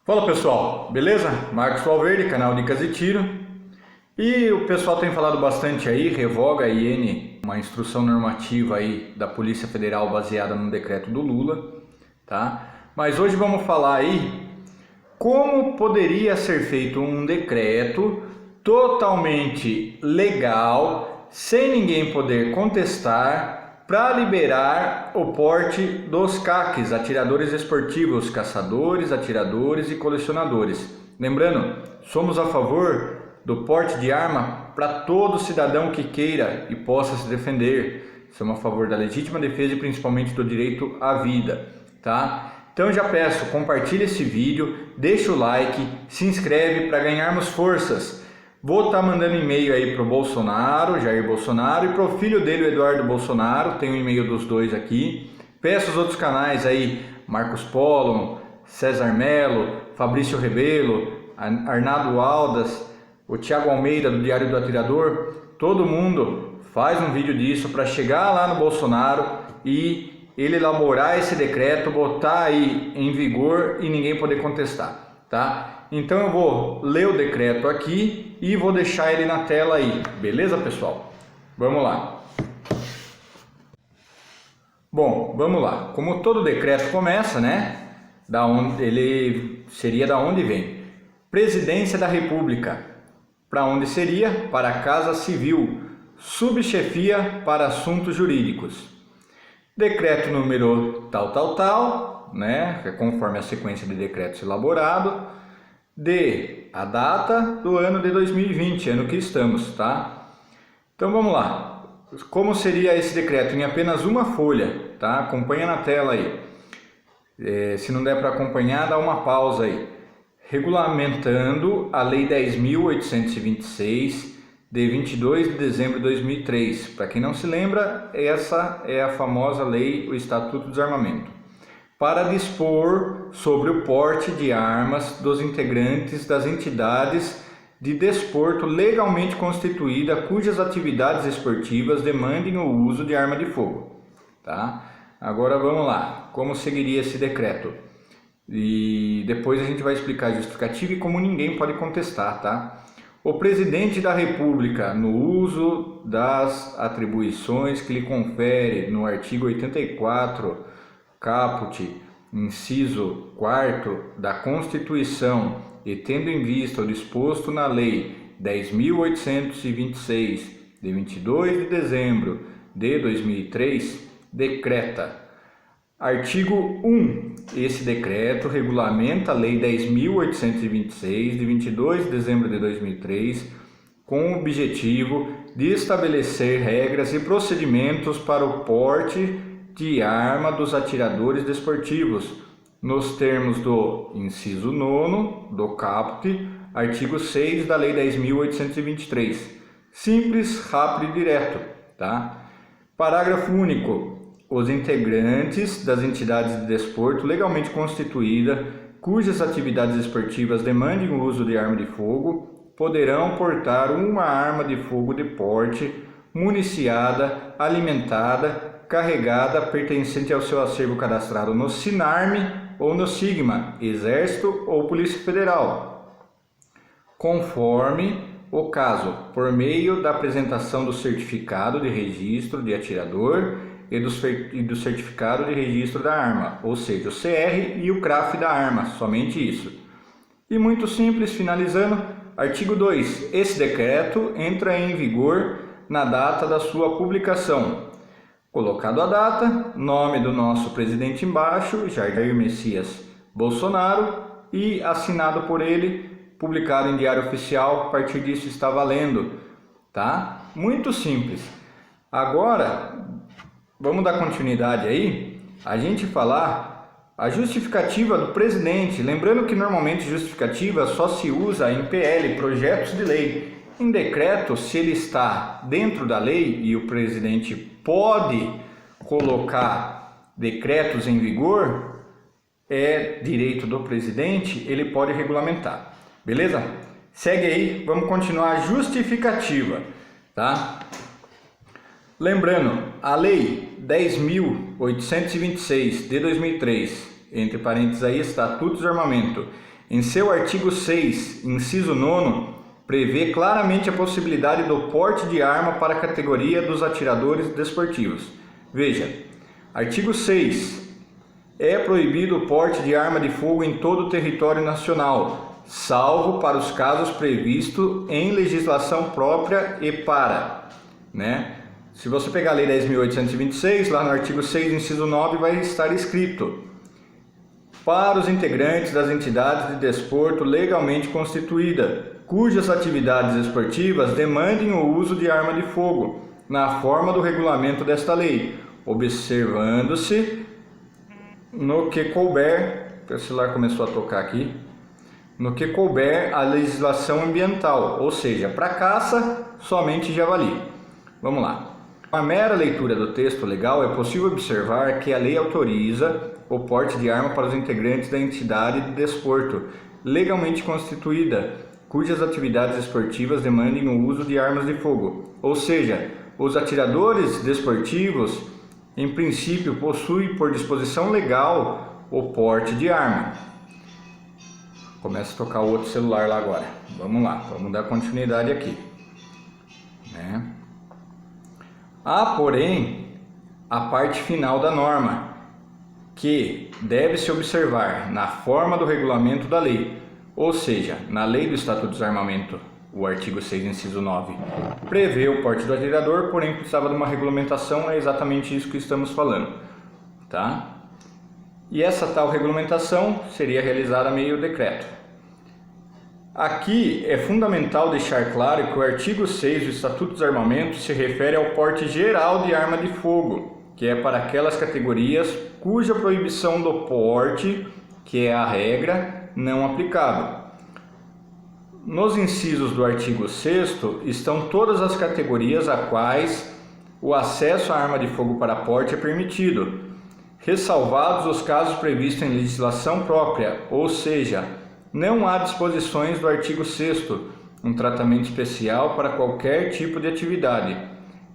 Fala pessoal, beleza? Marcos Valverde, canal Dicas de Tiro. E o pessoal tem falado bastante aí, revoga a IN, uma instrução normativa aí da Polícia Federal baseada no decreto do Lula, tá? Mas hoje vamos falar aí como poderia ser feito um decreto totalmente legal, sem ninguém poder contestar, para liberar o porte dos CACs, atiradores esportivos, caçadores, atiradores e colecionadores. Lembrando, somos a favor do porte de arma para todo cidadão que queira e possa se defender. Somos a favor da legítima defesa e principalmente do direito à vida, tá? Então já peço, compartilhe esse vídeo, deixa o like, se inscreve para ganharmos forças. Vou estar mandando e-mail aí para o Bolsonaro, Jair Bolsonaro, e para o filho dele, o Eduardo Bolsonaro, tem um e-mail dos dois aqui. Peço os outros canais aí, Marcos Polo, César Melo, Fabrício Rebelo, Arnaldo Aldas, o Thiago Almeida do Diário do Atirador, todo mundo faz um vídeo disso para chegar lá no Bolsonaro e ele elaborar esse decreto, botar aí em vigor e ninguém poder contestar, tá? Então eu vou ler o decreto aqui e vou deixar ele na tela aí, beleza pessoal? Vamos lá. Bom, vamos lá. Como todo decreto começa, né? Da onde ele seria da onde vem? Presidência da República. Para onde seria? Para a Casa Civil. Subchefia para assuntos jurídicos. Decreto número tal, né? Conforme a sequência de decretos elaborado. A data do ano de 2020, ano que estamos, tá? Então vamos lá. Como seria esse decreto? Em apenas uma folha, tá? Acompanha na tela aí. Se não der para acompanhar, dá uma pausa aí. Regulamentando a Lei 10.826, de 22 de dezembro de 2003. Para quem não se lembra, essa é a famosa lei, o Estatuto do Desarmamento. Para dispor sobre o porte de armas dos integrantes das entidades de desporto legalmente constituída cujas atividades esportivas demandem o uso de arma de fogo. Tá? Agora vamos lá, como seguiria esse decreto? E depois a gente vai explicar a justificativa e como ninguém pode contestar, tá? O Presidente da República, no uso das atribuições que lhe confere no artigo 84, caput, inciso 4º da Constituição e tendo em vista o disposto na Lei 10.826, de 22 de dezembro de 2003, decreta. Artigo 1. Esse decreto regulamenta a Lei 10.826, de 22 de dezembro de 2003, com o objetivo de estabelecer regras e procedimentos para o porte de arma dos atiradores desportivos, nos termos do inciso 9º do caput, artigo 6 da Lei 10.823. Simples, rápido e direto, tá? Parágrafo único. Os integrantes das entidades de desporto legalmente constituídas, cujas atividades esportivas demandem o uso de arma de fogo, poderão portar uma arma de fogo de porte, municiada, alimentada, carregada, pertencente ao seu acervo cadastrado no SINARME ou no SIGMA, Exército ou Polícia Federal, conforme o caso, por meio da apresentação do certificado de registro de atirador e do certificado de registro da arma, ou seja, o CR e o CRAF da arma, somente isso. E muito simples, finalizando, artigo 2. Esse decreto entra em vigor na data da sua publicação. Colocado a data, nome do nosso presidente embaixo, Jair Messias Bolsonaro, e assinado por ele, publicado em Diário Oficial, a partir disso está valendo, tá? Muito simples. Agora, vamos dar continuidade aí, a gente falar a justificativa do presidente, lembrando que normalmente justificativa só se usa em PL, projetos de lei. Em decreto, se ele está dentro da lei e o presidente pode colocar decretos em vigor, é direito do presidente, ele pode regulamentar. Beleza? Segue aí, vamos continuar a justificativa, tá? Lembrando, a lei 10.826 de 2003, entre parênteses aí, Estatuto do Desarmamento, em seu artigo 6, inciso 9, prevê claramente a possibilidade do porte de arma para a categoria dos atiradores desportivos. Veja, artigo 6. É proibido o porte de arma de fogo em todo o território nacional, salvo para os casos previstos em legislação própria e para, né? Se você pegar a Lei 10.826, lá no artigo 6, inciso 9, vai estar escrito: para os integrantes das entidades de desporto legalmente constituída, cujas atividades esportivas demandem o uso de arma de fogo, na forma do regulamento desta lei, observando-se no que couber, o celular começou a tocar aqui, no que couber a legislação ambiental, ou seja, para caça, somente javali. Vamos lá. Com a mera leitura do texto legal, é possível observar que a lei autoriza o porte de arma para os integrantes da entidade de desporto legalmente constituída, cujas atividades esportivas demandem o uso de armas de fogo. Ou seja, os atiradores desportivos, em princípio, possuem por disposição legal o porte de arma. Começa a tocar o outro celular lá agora. Vamos lá, vamos dar continuidade aqui, né? Há, porém, a parte final da norma, que deve-se observar na forma do regulamento da lei, ou seja, na lei do Estatuto do Desarmamento, o artigo 6, inciso 9, prevê o porte do atirador, porém precisava de uma regulamentação, é exatamente isso que estamos falando, tá? E essa tal regulamentação seria realizada meio decreto. Aqui é fundamental deixar claro que o artigo 6 do Estatuto do Desarmamento se refere ao porte geral de arma de fogo, que é para aquelas categorias cuja proibição do porte, que é a regra, não aplicável. Nos incisos do artigo 6º estão todas as categorias a quais o acesso à arma de fogo para porte é permitido, ressalvados os casos previstos em legislação própria, ou seja, não há disposições do artigo 6º, um tratamento especial para qualquer tipo de atividade.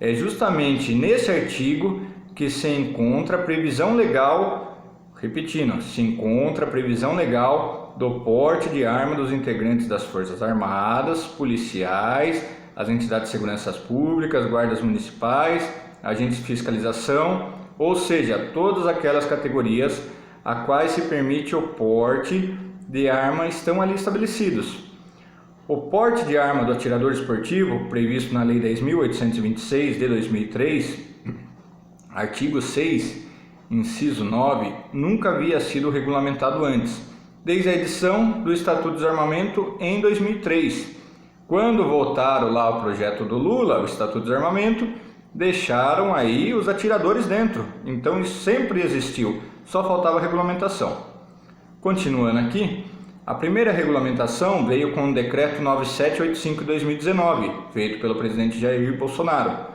É justamente nesse artigo que se encontra a previsão legal, repetindo, se encontra a previsão legal do porte de arma dos integrantes das Forças Armadas, policiais, as entidades de segurança públicas, guardas municipais, agentes de fiscalização, ou seja, todas aquelas categorias a quais se permite o porte de arma estão ali estabelecidos. O porte de arma do atirador esportivo, previsto na Lei 10.826 de 2003, artigo 6, inciso 9, nunca havia sido regulamentado antes, desde a edição do Estatuto do Desarmamento em 2003. Quando votaram lá o projeto do Lula, o Estatuto do Desarmamento, deixaram aí os atiradores dentro. Então isso sempre existiu, só faltava regulamentação. Continuando aqui, a primeira regulamentação veio com o Decreto 9785 de 2019, feito pelo presidente Jair Bolsonaro,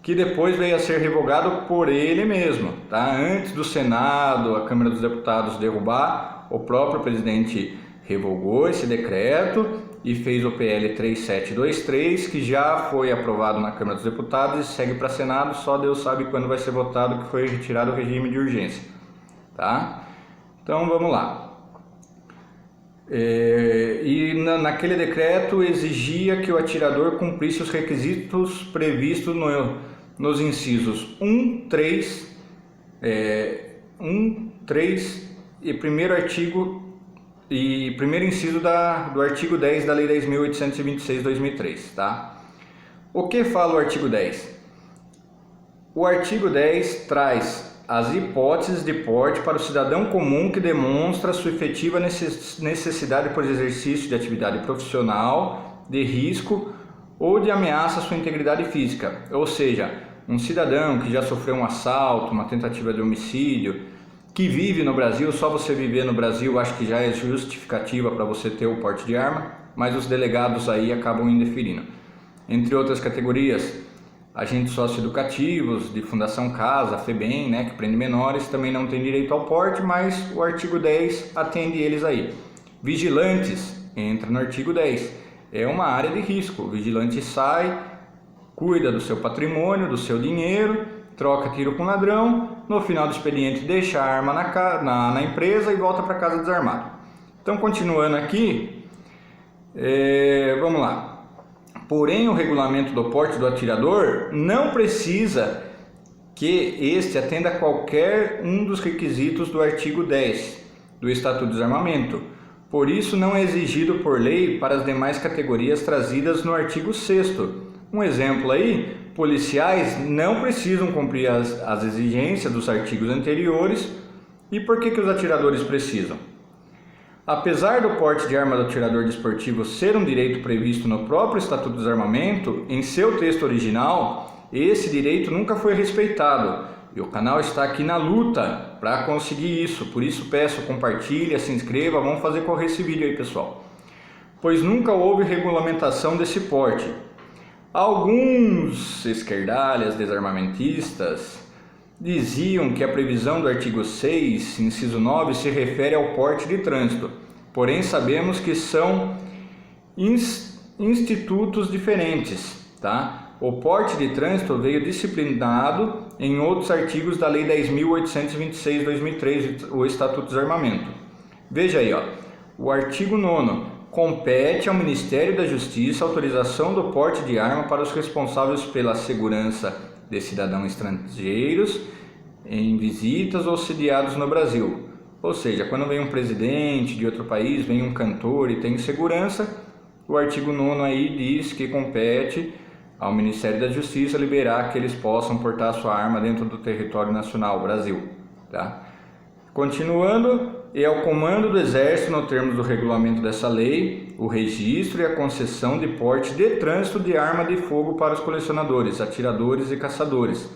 que depois veio a ser revogado por ele mesmo, tá? Antes do Senado, a Câmara dos Deputados derrubar, o próprio presidente revogou esse decreto e fez o PL 3723, que já foi aprovado na Câmara dos Deputados e segue para Senado, só Deus sabe quando vai ser votado, que foi retirado o regime de urgência, tá? Então vamos lá. Naquele decreto exigia que o atirador cumprisse os requisitos previstos nos incisos 1, 3 e primeiro inciso do artigo 10 da Lei 10.826 de 2003, tá? O que fala o artigo 10? O artigo 10 traz as hipóteses de porte para o cidadão comum que demonstra sua efetiva necessidade por exercício de atividade profissional, de risco ou de ameaça à sua integridade física. Ou seja, um cidadão que já sofreu um assalto, uma tentativa de homicídio, que vive no Brasil, só você viver no Brasil acho que já é justificativa para você ter o porte de arma, mas os delegados aí acabam indeferindo. Entre outras categorias, agentes socioeducativos, de Fundação Casa, FEBEM, né, que prende menores, também não têm direito ao porte, mas o artigo 10 atende eles aí. Vigilantes, entra no artigo 10, é uma área de risco. O vigilante sai, cuida do seu patrimônio, do seu dinheiro, troca tiro com ladrão, no final do expediente deixa a arma na empresa e volta para casa desarmado. Então, continuando aqui, vamos lá. Porém, o regulamento do porte do atirador não precisa que este atenda a qualquer um dos requisitos do artigo 10 do Estatuto do Desarmamento. Por isso, não é exigido por lei para as demais categorias trazidas no artigo 6º. Um exemplo aí, policiais não precisam cumprir as exigências dos artigos anteriores. E por que os atiradores precisam? Apesar do porte de arma do atirador desportivo ser um direito previsto no próprio Estatuto do Desarmamento, em seu texto original, esse direito nunca foi respeitado. E o canal está aqui na luta para conseguir isso. Por isso peço, compartilhe, se inscreva, vamos fazer correr esse vídeo aí, pessoal. Pois nunca houve regulamentação desse porte. Alguns esquerdalhas desarmamentistas diziam que a previsão do artigo 6, inciso 9, se refere ao porte de trânsito. Porém, sabemos que são institutos diferentes, tá? O porte de trânsito veio disciplinado em outros artigos da Lei 10.826/2003, o Estatuto do Desarmamento. Veja aí, ó, o artigo 9º, compete ao Ministério da Justiça a autorização do porte de arma para os responsáveis pela segurança de cidadãos estrangeiros em visitas ou sediados no Brasil. Ou seja, quando vem um presidente de outro país, vem um cantor e tem segurança, o artigo 9º aí diz que compete ao Ministério da Justiça liberar que eles possam portar sua arma dentro do território nacional, Brasil. Tá? Continuando, é ao comando do Exército, no termos do regulamento dessa lei, o registro e a concessão de porte de trânsito de arma de fogo para os colecionadores, atiradores e caçadores,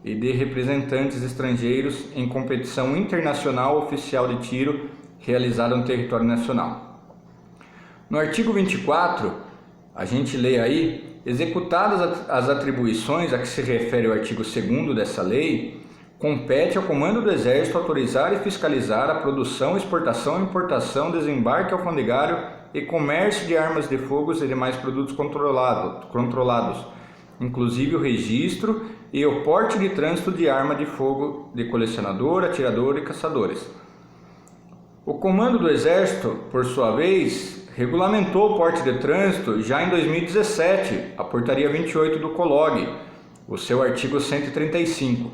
e de representantes estrangeiros em competição internacional oficial de tiro realizada no território nacional. No artigo 24, a gente lê aí: executadas as atribuições a que se refere o artigo 2º dessa lei, compete ao Comando do Exército autorizar e fiscalizar a produção, exportação, importação, desembarque alfandegário e comércio de armas de fogo e demais produtos controlados, inclusive o registro e o porte de trânsito de arma de fogo de colecionador, atirador e caçadores. O Comando do Exército, por sua vez, regulamentou o porte de trânsito já em 2017, a portaria 28 do COLOG, o seu artigo 135.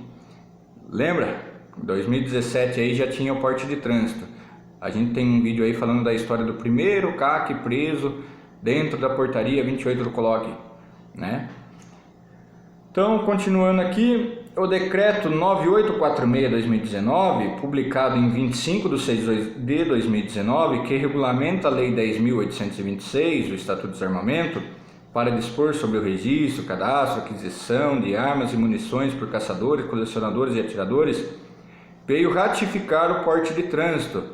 Lembra? Em 2017 aí já tinha o porte de trânsito. A gente tem um vídeo aí falando da história do primeiro CAC preso dentro da portaria 28 do COLOG, né? Então, continuando aqui, o decreto 9846/2019, publicado em 25/6 de 2019, que regulamenta a Lei 10.826, o Estatuto do Desarmamento, para dispor sobre o registro, cadastro, aquisição de armas e munições por caçadores, colecionadores e atiradores, veio ratificar o porte de trânsito,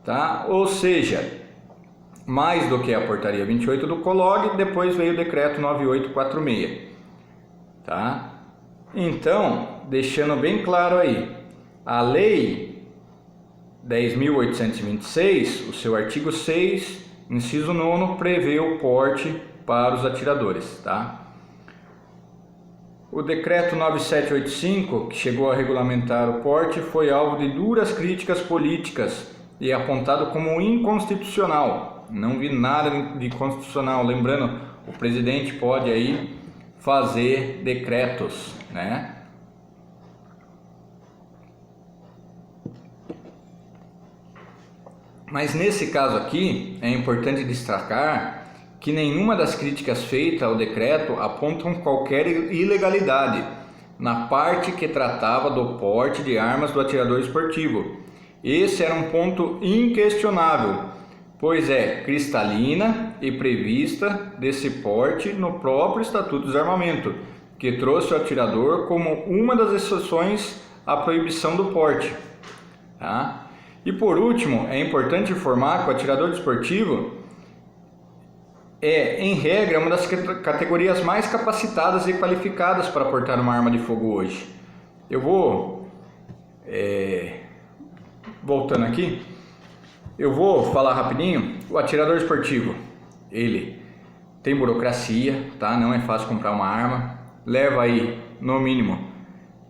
tá? Ou seja, mais do que a portaria 28 do COLOG, depois veio o decreto 9846. Tá? Então, deixando bem claro aí, a Lei 10.826, o seu artigo 6, inciso 9, prevê o porte para os atiradores. Tá? O decreto 9785, que chegou a regulamentar o porte, foi alvo de duras críticas políticas e apontado como inconstitucional. Não vi nada de constitucional. Lembrando, o presidente pode aí fazer decretos, né? Mas nesse caso aqui é importante destacar que nenhuma das críticas feitas ao decreto apontam qualquer ilegalidade na parte que tratava do porte de armas do atirador esportivo. Esse era um ponto inquestionável, pois é cristalina e prevista desse porte no próprio Estatuto do Desarmamento, que trouxe o atirador como uma das exceções à proibição do porte. Tá? E por último, é importante informar que o atirador desportivo é, em regra, uma das categorias mais capacitadas e qualificadas para portar uma arma de fogo hoje. Eu vou, voltando aqui, eu vou falar rapidinho. O atirador esportivo, ele tem burocracia, tá? Não é fácil comprar uma arma. Leva aí, no mínimo,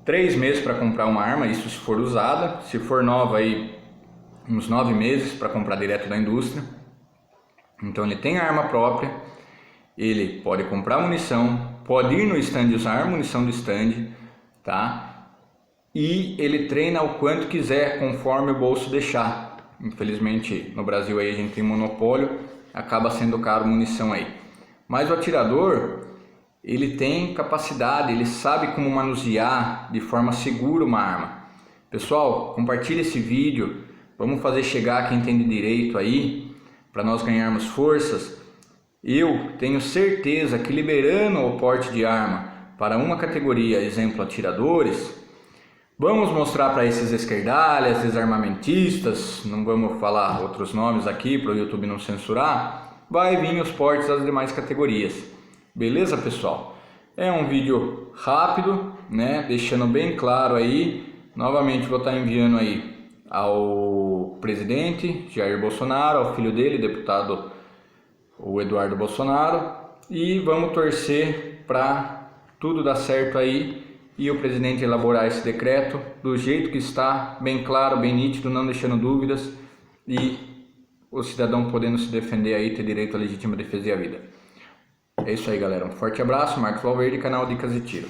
3 meses para comprar uma arma, isso se for usada. Se for nova aí, uns 9 meses para comprar direto da indústria. Então ele tem arma própria, ele pode comprar munição, pode ir no stand usar munição do stand, tá? E ele treina o quanto quiser, conforme o bolso deixar. Infelizmente no Brasil aí a gente tem monopólio, acaba sendo caro munição aí. Mas o atirador, ele tem capacidade, ele sabe como manusear de forma segura uma arma. Pessoal, compartilhe esse vídeo, vamos fazer chegar quem entende direito aí, para nós ganharmos forças. Eu tenho certeza que liberando o porte de arma para uma categoria, exemplo atiradores, vamos mostrar para esses esquerdalhas, desarmamentistas, não vamos falar outros nomes aqui para o YouTube não censurar, vai vir os portes das demais categorias. Beleza, pessoal? É um vídeo rápido, né? Deixando bem claro aí. Novamente vou estar enviando aí ao presidente Jair Bolsonaro, ao filho dele, deputado o Eduardo Bolsonaro, e vamos torcer para tudo dar certo aí e o presidente elaborar esse decreto do jeito que está, bem claro, bem nítido, não deixando dúvidas, e o cidadão podendo se defender aí, ter direito à legítima defesa e à vida. É isso aí, galera. Um forte abraço, Marcos Valverde, canal Dicas de Tiro.